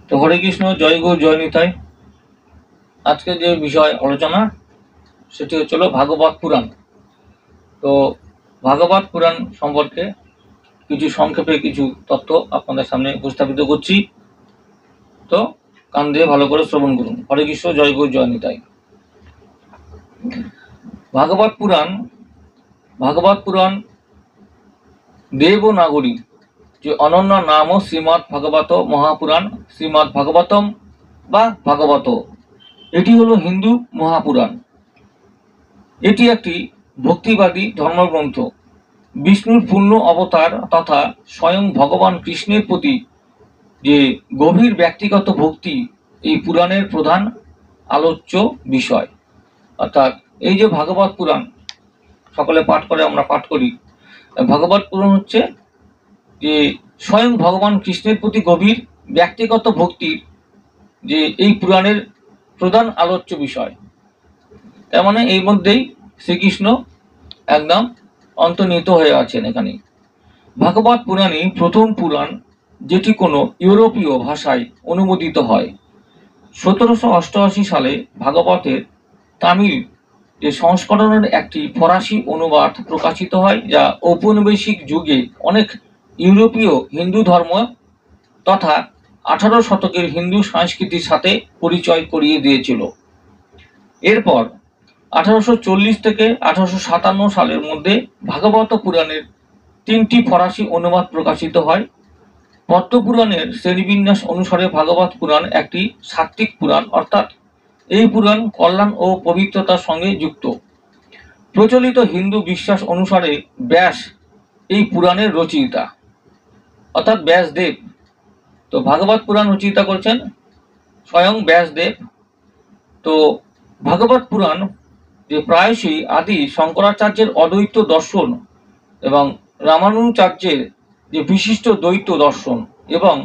তো হরে কৃষ্ণ, জয় গুরু, জয় নিতাই। আজকে যে বিষয় আলোচনা সেটি হচ্ছিল ভাগবত পুরাণ। তো ভাগবত পুরাণ সম্পর্কে কিছু সংক্ষেপে কিছু তথ্য আপনাদের সামনে উপস্থাপিত করছি। তো কান দিয়ে ভালো করে শ্রবণ করুন। হরে কৃষ্ণ, জয় গুরু, জয় নিতাই। ভাগবত পুরাণ দেবনাগরী যে অনন্য নাম শ্রীমৎ ভাগবত মহাপুরাণ, শ্রীমৎ ভাগবতম বা ভাগবত। এটি হলো হিন্দু মহাপুরাণ। এটি একটি ভক্তিবাদী ধর্মগ্রন্থ। বিষ্ণুর পূর্ণ অবতার তথা স্বয়ং ভগবান কৃষ্ণের প্রতি যে গভীর ব্যক্তিগত ভক্তি এই পুরাণের প্রধান আলোচ্য বিষয়। অর্থাৎ এই যে ভাগবত পুরাণ সকলে পাঠ করে, আমরা পাঠ করি, ভাগবত পুরাণ হচ্ছে যে স্বয়ং ভগবান কৃষ্ণের প্রতি গভীর ব্যক্তিগত ভক্তির যে এই পুরাণের প্রধান আলোচ্য বিষয়। তার মানে এই মধ্যেই শ্রীকৃষ্ণ একদম অন্তর্নিহিত হয়ে আছেন এখানে। ভাগবত পুরাণই প্রথম পুরাণ যেটি কোনো ইউরোপীয় ভাষায় অনুমোদিত হয়। 1788 সালে ভাগবতের তামিল যে সংস্করণের একটি ফরাসি অনুবাদ প্রকাশিত হয়, যা ঔপনিবেশিক যুগে অনেক ইউরোপীয় হিন্দু ধর্ম তথা 18 শতকের হিন্দু সংস্কৃতির সাথে পরিচয় করিয়ে দিয়েছিল। এরপর 1840 থেকে 1857 সালের মধ্যে ভাগবত পুরাণের 3টি ফরাসি অনুবাদ প্রকাশিত হয়। পদ্মপুরাণের শ্রেণীবিন্যাস অনুসারে ভাগবত পুরাণ একটি সাত্ত্বিক পুরাণ, অর্থাৎ এই পুরাণ কল্যাণ ও পবিত্রতার সঙ্গে যুক্ত। প্রচলিত হিন্দু বিশ্বাস অনুসারে ব্যাস এই পুরাণের রচয়িতা, অর্থাৎ ব্যাসদেব। তো ভাগবত পুরাণ রচয়িতা করেছেন স্বয়ং ব্যাসদেব। তো ভাগবত পুরাণ যে প্রায়শই আদি শঙ্করাচার্যের অদ্বৈত দর্শন এবং রামানুজাচার্যের যে বিশিষ্ট দ্বৈত দর্শন এবং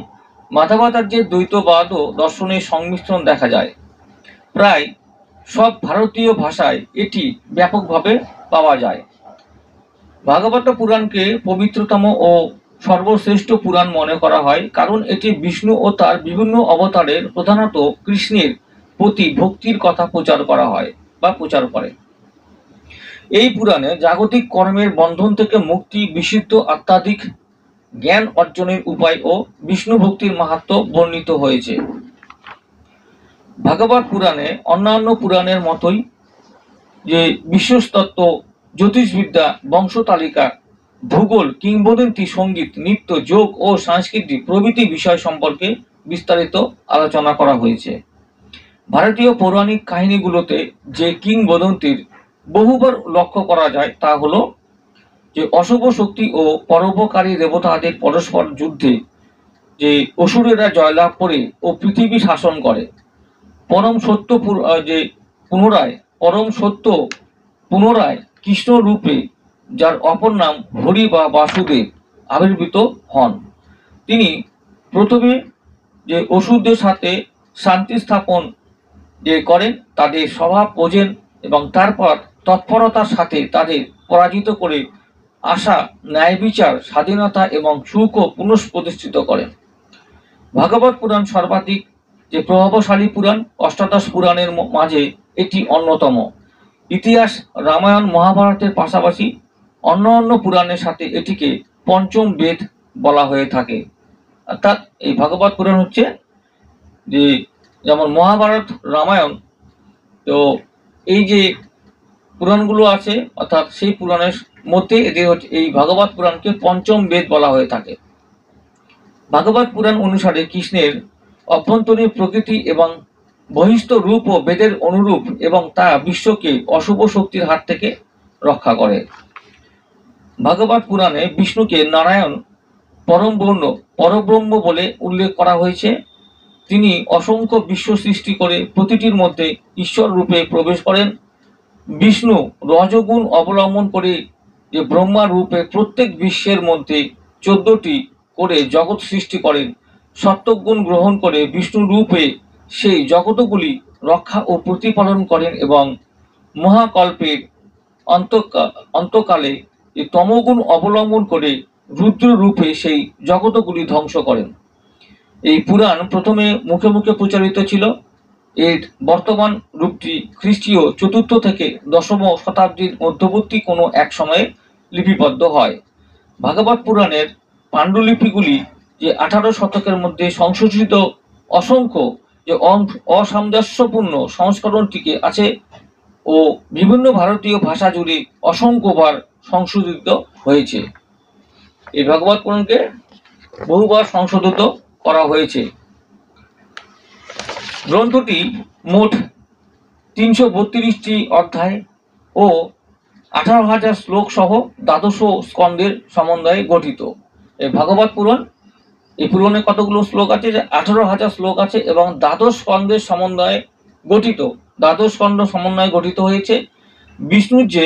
মাধবাচার্যের দ্বৈতবাদ দর্শনের সংমিশ্রণ দেখা যায়। প্রায় সব ভারতীয় ভাষায় এটি ব্যাপকভাবে পাওয়া যায়। ভাগবত পুরাণকে পবিত্রতম ও সর্বশ্রেষ্ঠ পুরাণ মনে করা হয়, কারণ এটি বিষ্ণু ও তার বিভিন্ন অবতারের, প্রধানত কৃষ্ণের প্রতি ভক্তির কথা প্রচার করা হয় বা প্রচার করে। এই পুরাণে জাগতিক কর্মের বন্ধন থেকে মুক্তি, বিশুদ্ধ আধ্যাত্মিক জ্ঞান অর্জনের উপায় ও বিষ্ণু ভক্তির মাহাত্ম্য বর্ণিত হয়েছে। ভাগবত পুরাণে অন্যান্য পুরাণের মতোই যে বিশ্বস্তত্ত্ব, জ্যোতিষবিদ্যা, বংশতালিকা, ভূগোল, কিংবদন্তি, সঙ্গীত, নৃত্য, যোগ ও সংস্কৃতি প্রভৃতি বিষয় সম্পর্কে বিস্তারিত আলোচনা করা হয়েছে। ভারতীয় পৌরাণিক কাহিনীগুলোতে যে কিংবদন্তির বহুবার লক্ষ্য করা যায় তা হলো যে অশুভ শক্তি ও পরোপকারী দেবতাদের পরস্পর যুদ্ধে যে অসুরেরা জয়লাভ করে ও পৃথিবী শাসন করে, পরম সত্য পুনরায় কৃষ্ণ রূপে, যার অপর নাম হরি বা বাসুদেব, আবির্ভূত হন। তিনি প্রথমে যে অসুরদের সাথে শান্তি স্থাপন যে করেন, তাদের স্বভাব বোঝেন এবং তারপর তৎপরতার সাথে তাদের পরাজিত করে আশা, ন্যায় বিচার, স্বাধীনতা এবং সুখ পুনঃপ্রতিষ্ঠিত করেন। ভাগবত পুরাণ সর্বাধিক যে প্রভাবশালী পুরাণ, অষ্টাদশ পুরাণের মাঝে এটি অন্যতম। ইতিহাস, রামায়ণ, মহাভারতের পাশাপাশি অন্য পুরাণের সাথে এটিকে পঞ্চম বেদ বলা হয়ে থাকে। অর্থাৎ এই ভাগবত পুরাণ হচ্ছে যে যেমন মহাভারত, রামায়ণ, তো এই যে পুরাণগুলো আছে, অর্থাৎ সেই পুরাণের মধ্যে এদের হচ্ছে এই ভাগবত পুরাণকে পঞ্চম বেদ বলা হয়ে থাকে। ভাগবত পুরাণ অনুসারে কৃষ্ণের অভ্যন্তরীণ প্রকৃতি এবং বহিস্থ রূপ ও বেদের অনুরূপ এবং তা বিশ্বকে অশুভ শক্তির হাত থেকে রক্ষা করে। ভাগবত পুরাণে বিষ্ণুকে নারায়ণ পরব্রহ্ম বলে উল্লেখ করা হয়েছে। তিনি অসংখ্য বিশ্ব সৃষ্টি করে প্রতিটির মধ্যে ঈশ্বর রূপে প্রবেশ করেন। বিষ্ণু রজগুণ অবলম্বন করে যে ব্রহ্মা রূপে প্রত্যেক বিশ্বের মধ্যে 14টি করে জগৎ সৃষ্টি করেন। সত্যগুণ গ্রহণ করে বিষ্ণু রূপে সেই জগতগুলি রক্ষা ও প্রতিপালন করেন এবং মহাকল্পের অন্তকালে তমগুণ অবলম্বন করে রুদ্র রূপে সেই জগতগুলি ধ্বংস করেন। এই পুরাণ প্রথমে মুখে মুখে প্রচারিত ছিল। এর বর্তমান রূপটি খ্রিস্টীয় 4th থেকে 10ম শতাব্দীর মধ্যবর্তী কোনো এক সময়ে লিপিবদ্ধ হয়। ভাগবত পুরাণের পাণ্ডুলিপিগুলি যে 18 শতকের মধ্যে সংশোধিত অসংখ্য যে অসামঞ্জস্যপূর্ণ সংস্করণ টিকে আছে ও বিভিন্ন ভারতীয় ভাষা জুড়ে অসংখ্যবার সংশোধিত হয়েছে। এই ভাগবত পুরাণকে বহুবার সংশোধিত করা হয়েছে। গ্রন্থটি মোট 332টি অধ্যায় ও 18,000 শ্লোক সহ 12 স্কন্ধের সমন্বয়ে গঠিত। এই ভাগবত পুরাণ, এই পুরাণে কতগুলো শ্লোক আছে? 18,000 শ্লোক আছে এবং 12 স্কন্ধের সমন্বয়ে গঠিত। 12 স্কন্ধ সমন্বয়ে গঠিত হয়েছে। বিষ্ণুর যে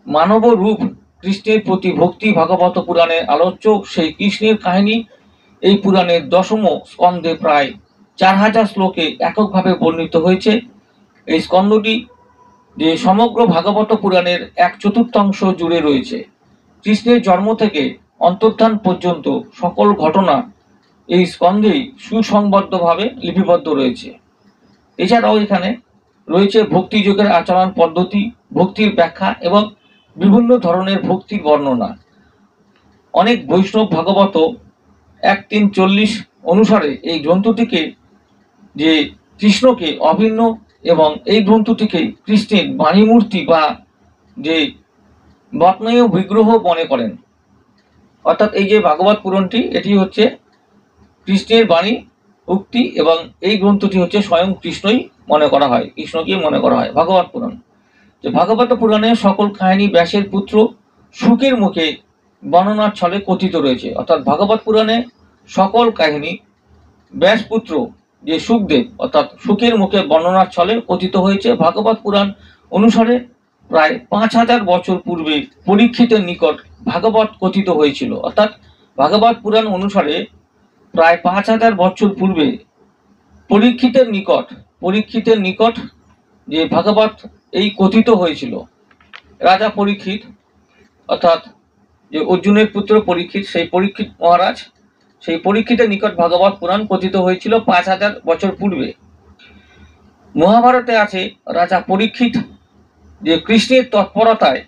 মানব রূপ কৃষ্ণের প্রতি ভক্তি ভাগবত পুরাণের আলোচ্য সেই কৃষ্ণের কাহিনী এই পুরাণের 10ম স্কন্ধে প্রায় 4,000 শ্লোকে এককভাবে বর্ণিত হয়েছে। এই স্কন্ধটি যে সমগ্র ভাগবত পুরাণের 1/4 জুড়ে রয়েছে। কৃষ্ণের জন্ম থেকে অন্তর্ধান পর্যন্ত সকল ঘটনা এই স্কন্ধেই সুসংবদ্ধভাবে লিপিবদ্ধ রয়েছে। এছাড়াও এখানে রয়েছে ভক্তি যোগের আচরণ পদ্ধতি, ভক্তির ব্যাখ্যা এবং বিভিন্ন ধরনের ভক্তির বর্ণনা। অনেক বৈষ্ণব ভাগবত 1.3.40 অনুসারে এই গ্রন্থটিকে যে কৃষ্ণকে অভিন্ন এবং এই গ্রন্থটিকে কৃষ্ণের বাণীমূর্তি বা যে বত্নয় বিগ্রহ মনে করেন। অর্থাৎ এই যে ভাগবত পুরাণটি এটি হচ্ছে কৃষ্ণের বাণী উক্তি এবং এই গ্রন্থটি হচ্ছে স্বয়ং কৃষ্ণই মনে করা হয়, কৃষ্ণকে মনে করা হয় ভাগবত পুরাণ। যে ভাগবত পুরাণে সকল কাহিনী ব্যাসের পুত্র শুকের মুখে বর্ণনার ছলে কথিত রয়েছে। অর্থাৎ ভাগবত পুরাণে সকল কাহিনী ব্যাসপুত্র যে শুকদেব অর্থাৎ শুকের মুখে বর্ণনার ছলে কথিত হয়েছে। ভাগবত পুরাণ অনুসারে প্রায় 5,000 বছর পূর্বে পরীক্ষিতের নিকট ভাগবত কথিত হয়েছিল। অর্থাৎ ভাগবত পুরাণ অনুসারে প্রায় 5,000 বছর পূর্বে পরীক্ষিতের নিকট যে ভাগবত এই কথিত হয়েছিল। রাজা পরীক্ষিত অর্থাৎ যে অর্জুনের পুত্র পরীক্ষিত, সেই পরীক্ষিত মহারাজ, সেই পরীক্ষিতের নিকট ভাগবত পুরাণ কথিত হয়েছিল 5,000 বছর পূর্বে। মহাভারতে আছে রাজা পরীক্ষিত যে কৃষ্ণের তৎপরতায়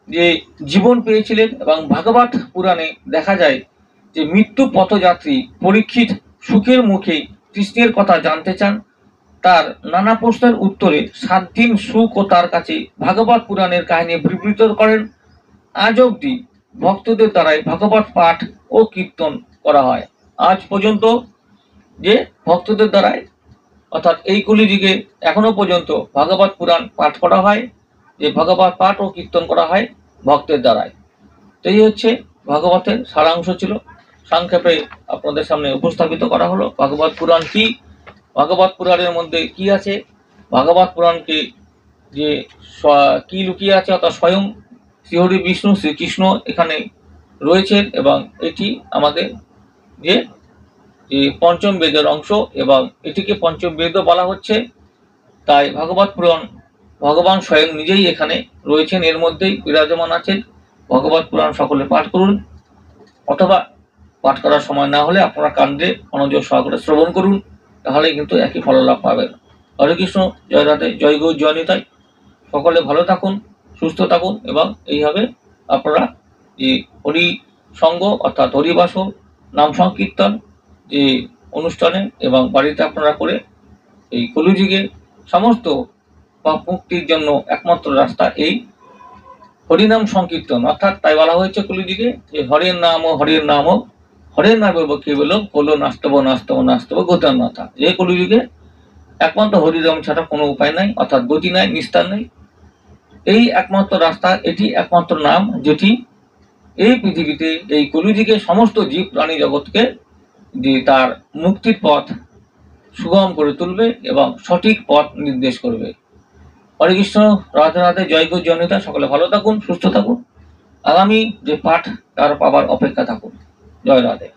যে জীবন পেয়েছিলেন এবং ভাগবত পুরাণে দেখা যায় যে মৃত্যু পথযাত্রী পরীক্ষিত সুখের মুখে কৃষ্ণের কথা জানতে চান। তার নানা প্রশ্নের উত্তরে 7 দিন সুখ ও তার কাছে ভাগবত পুরাণের কাহিনী বিবৃত করেন। আজ অবধি ভক্তদের দ্বারাই ভাগবত পাঠ ও কীর্তন করা হয়। আজ পর্যন্ত যে ভক্তদের দ্বারাই অর্থাৎ এই কলিযুগে এখনো পর্যন্ত ভাগবত পুরাণ পাঠ করা হয়, যে ভাগবত পাঠ ও কীর্তন করা হয় ভক্তের দ্বারাই। তো এই হচ্ছে ভাগবতের সারাংশ ছিল, সংক্ষেপে আপনাদের সামনে উপস্থাপিত করা হলো। ভাগবত পুরাণ কি, ভাগবত পুরাণের মধ্যে কি আছে, ভাগবত পুরাণকে যে কি লুকিয়ে আছে, অর্থাৎ স্বয়ং শ্রীহরি বিষ্ণু শ্রীকৃষ্ণ এখানে রয়েছেন এবং এটি আমাদের যে পঞ্চম বেদের অংশ এবং এটিকে পঞ্চম বেদও বলা হচ্ছে। তাই ভাগবত পুরাণ ভগবান স্বয়ং নিজেই এখানে রয়েছেন, এর মধ্যেই বিরাজমান আছেন। ভগবত পুরাণ সকলে পাঠ করুন, অথবা পাঠ করার সময় না হলে আপনারা কাণ্ডে মনোযোগ সহকারে শ্রবণ করুন, তাহলে কিন্তু একই ফললাভ পাবেন। হরে কৃষ্ণ, জয় রাধে, জয় গৌর, জয় নিতাই। সকলে ভালো থাকুন, সুস্থ থাকুন এবং এইভাবে আপনারা যে হরি সঙ্গ অর্থাৎ হরিবাস নাম সংকীর্তন যে অনুষ্ঠানে এবং বাড়িতে আপনারা করে এই কলিযুগে সমস্ত পাপ মুক্তির জন্য একমাত্র রাস্তা এই হরিনাম সংকীর্তন। অর্থাৎ তাই বলা হয়েছে কলিযুগে যে হরের নাম ও হরের নাম ও হরের নামে কি বলো কলো নাস্তব নাস্তব নাস্তব গতান্নতা। যে কলিযুগে একমাত্র হরিনাম ছাড়া কোনো উপায় নাই, অর্থাৎ গতি নাই, নিস্তার নেই। এই একমাত্র রাস্তা, এটি একমাত্র নাম যেটি এই পৃথিবীতে এই কলিযুগে সমস্ত জীব প্রাণী জগৎকে যে তার মুক্তির পথ সুগম করে তুলবে এবং সঠিক পথ নির্দেশ করবে। হরে কৃষ্ণ, রাধে রাধে, জয় গৌর, জয় নিতাই। সকলে ভালো থাকুন, সুস্থ থাকুন, আগামী যে পাঠ তার পাবার অপেক্ষা থাকুন। জয় রাধে।